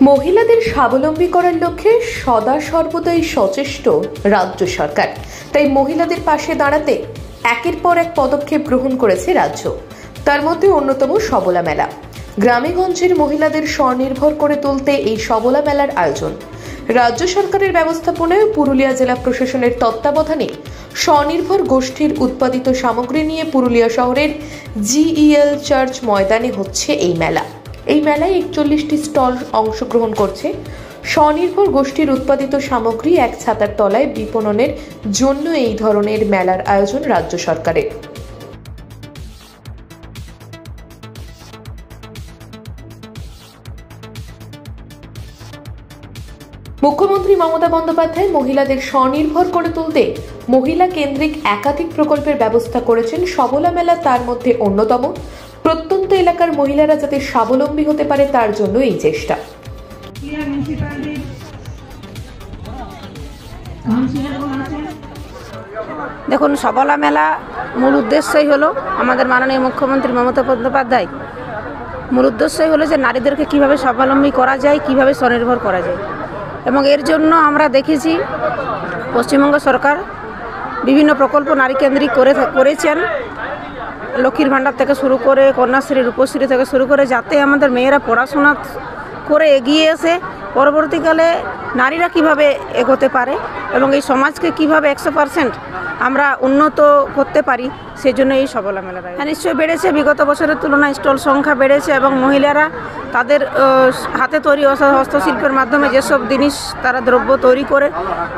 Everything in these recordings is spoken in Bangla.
মহিলাদের স্বাবলম্বী করার লক্ষ্যে সদা সর্বদাই সচেষ্ট রাজ্য সরকার। তাই মহিলাদের পাশে দাঁড়াতে একের পর এক পদক্ষেপ গ্রহণ করেছে রাজ্য। তার মধ্যে অন্যতম সবলা মেলা। গ্রামেগঞ্জের মহিলাদের স্বনির্ভর করে তুলতে এই সবলা মেলার আয়োজন। রাজ্য সরকারের ব্যবস্থাপনায় পুরুলিয়া জেলা প্রশাসনের তত্ত্বাবধানে স্বনির্ভর গোষ্ঠীর উৎপাদিত সামগ্রী নিয়ে পুরুলিয়া শহরের GEL চার্চ ময়দানে হচ্ছে এই মেলা। এই মেলায় 41টি স্টল অংশগ্রহণ করছে। স্বনির্ভর গোষ্ঠীর উৎপাদিত সামগ্রী এক ছাতার তলায় বিপণনের জন্য এই ধরনের মেলার আয়োজন রাজ্য সরকারের। মুখ্যমন্ত্রী মমতা বন্দ্যোপাধ্যায় মহিলাদের স্বনির্ভর করে তুলতে মহিলা কেন্দ্রিক একাধিক প্রকল্পের ব্যবস্থা করেছেন। সবলা মেলা তার মধ্যে অন্যতম। প্রত্যন্ত এলাকার মহিলারা যাতে স্বাবলম্বী হতে পারে তার জন্য এই চেষ্টা। দেখুন, সবলা মেলা মূল উদ্দেশ্যই হলো আমাদের মাননীয় মুখ্যমন্ত্রী মমতা বন্দ্যোপাধ্যায় মূল উদ্দেশ্যই হলো যে নারীদেরকে কিভাবে স্বাবলম্বী করা যায়, কিভাবে স্বনির্ভর করা যায়। এবং এর জন্য আমরা দেখেছি পশ্চিমবঙ্গ সরকার বিভিন্ন প্রকল্প নারী কেন্দ্রিক করেছেন। লক্ষ্মীর ভাণ্ডার থেকে শুরু করে কন্যাশ্রী, রূপশ্রী থেকে শুরু করে, যাতে আমাদের মেয়েরা পড়াশোনা করে এগিয়ে এসে পরবর্তীকালে নারীরা কিভাবে এগোতে পারে এবং এই সমাজকে কিভাবে 100% আমরা উন্নত করতে পারি, সেজন্য এই সবলা মেলার আয়োজন। নিশ্চয়ই বেড়েছে, বিগত বছরের তুলনায় স্টল সংখ্যা বেড়েছে এবং মহিলারা তাদের হাতে তৈরি হস্তশিল্পের মাধ্যমে যেসব জিনিস তারা দ্রব্য তৈরি করে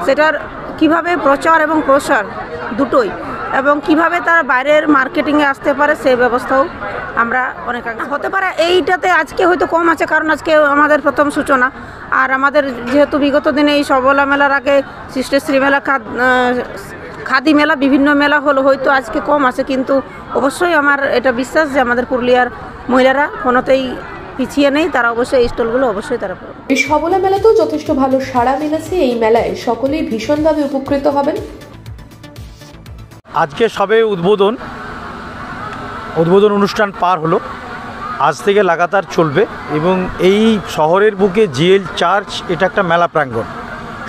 সেটার কিভাবে প্রচার এবং প্রসার দুটোই, এবং কিভাবে তারা বাইরের মার্কেটিংয়ে আসতে পারে সেই ব্যবস্থাও আমরা অনেক হতে পারে। এইটাতে আজকে হয়তো কম আছে, কারণ আজকে আমাদের প্রথম সূচনা। আর আমাদের যেহেতু বিগত দিনে এই সবলা মেলার আগে সৃষ্টিশ্রী মেলা, খাদি মেলা, বিভিন্ন মেলা হলো, হয়তো আজকে কম আছে, কিন্তু অবশ্যই আমার এটা বিশ্বাস যে আমাদের পুরুলিয়ার মহিলারা কোনোতেই পিছিয়ে নেই। তারা অবশ্যই এই স্টলগুলো অবশ্যই তারা পাবে। এই সবলা মেলাতেও যথেষ্ট ভালো সাড়া মিলেছে। এই মেলায় সকলেই ভীষণভাবে উপকৃত হবেন। আজকে সবে উদ্বোধন অনুষ্ঠান পার হলো, আজ থেকে লাগাতার চলবে। এবং এই শহরের বুকে GEL চার্চ এটা একটা মেলা প্রাঙ্গণ।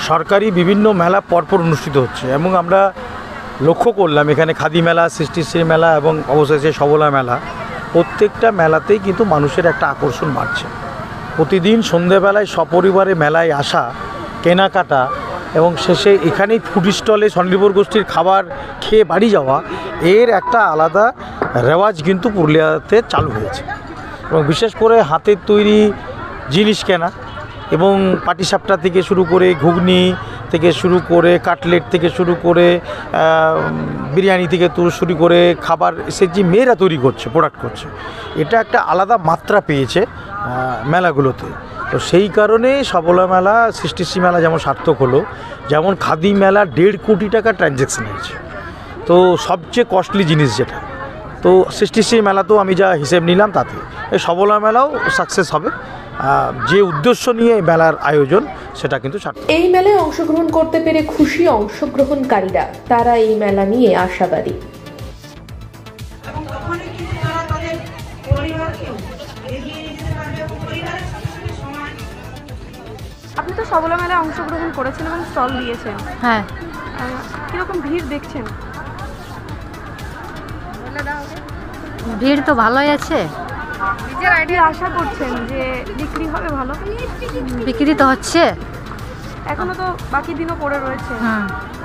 সরকারি বিভিন্ন মেলা পরপর অনুষ্ঠিত হচ্ছে এবং আমরা লক্ষ্য করলাম এখানে খাদি মেলা, সৃষ্টিশ্রী মেলা এবং অবশেষে সবলা মেলা, প্রত্যেকটা মেলাতেই কিন্তু মানুষের একটা আকর্ষণ বাড়ছে। প্রতিদিন সন্ধেবেলায় সপরিবারে মেলায় আসা, কেনাকাটা এবং শেষে এখানেই ফুড স্টলে স্বনির্ভর গোষ্ঠীর খাবার খেয়ে বাড়ি যাওয়া, এর একটা আলাদা রেওয়াজ কিন্তু পুরুলিয়াতে চালু হয়েছে। এবং বিশেষ করে হাতের তৈরি জিনিস কেনা এবং পাটিসাপটা থেকে শুরু করে, ঘুগনি থেকে শুরু করে, কাটলেট থেকে শুরু করে, বিরিয়ানি থেকে শুরু করে খাবার সে যে মেয়েরা তৈরি করছে, প্রোডাক্ট করছে, এটা একটা আলাদা মাত্রা পেয়েছে মেলাগুলোতে। তো সেই কারণে সবলা মেলা, সৃষ্টিশ্রী মেলা যেমন সার্থক হলো, যেমন খাদি মেলা 1.5 কোটি টাকা ট্রানজ্যাকশন হয়েছে। তো সবচেয়ে কস্টলি জিনিস যেটা, তো সৃষ্টিশ্রী মেলাতেও আমি যা হিসেব নিলাম তাতে এই সবলা মেলাও সাকসেস হবে। যে উদ্দেশ্য নিয়ে এই মেলার আয়োজন সেটা কিন্তু এই মেলায় অংশগ্রহণ করতে পেরে খুশি অংশগ্রহণকারীরা। তারা এই মেলা নিয়ে আশাবাদী। আপনি তো সবলা মেলায় অংশগ্রহণ করেছেন এবং স্টল দিয়েছেন। হ্যাঁ, কিরকম ভিড় দেখছেন? ভিড় তো ভালোই আছে। নিজের আইডিয়া আশা করছেন যে বিক্রি হবে ভালো? বিক্রি তো হচ্ছে, এখনো তো বাকি দিনও পড়ে রয়েছে।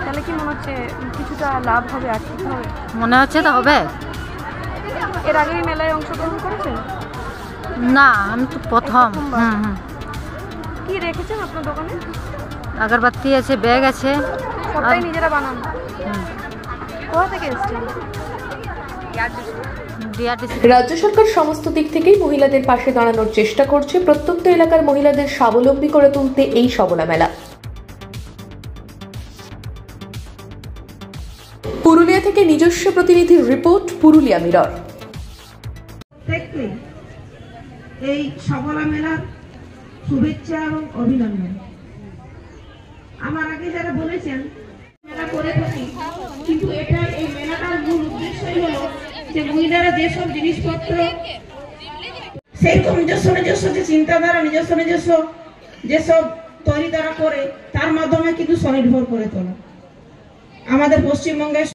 তাহলে কি মনে হচ্ছে কিছুটা লাভ হবে, আর্থিকভাবে? মনে হচ্ছে তো হবে। এর আগেই মেলায় অংশগ্রহণ করেছেন? না, আমি তো প্রথম। কি রেখেছেন আপনার দোকানে? আগরবাতি আছে, ব্যাগ আছে, সবটাই নিজেরা বানান? কোথা থেকে এসেছেন? রাজ্য সরকার সমস্ত দিক থেকেই মহিলাদের পাশে দাঁড়ানোর চেষ্টা করছে। প্রত্যন্ত এলাকার মহিলাদের স্বাবলম্বী করে তুলতে এই সবলা মেলা। পুরুলিয়া থেকে নিজস্ব প্রতিনিধির রিপোর্ট, পুরুলিয়া মিরর। এই সবলা মেলার শুভেচ্ছা এবং অভিনন্দন। আমার আগে যারা বলেছেন মেলা করে থাকি, কিন্তু এটা এই মেলাটার মূল উদ্দেশ্যই হলো যে মহিলারা যেসব জিনিসপত্র, সেই নিজস্ব নিজস্ব যে চিন্তাধারা, নিজস্ব নিজস্ব যেসব তৈরি তারা করে তার মাধ্যমে কিন্তু স্বনির্ভর করে তোলা। আমাদের পশ্চিমবঙ্গে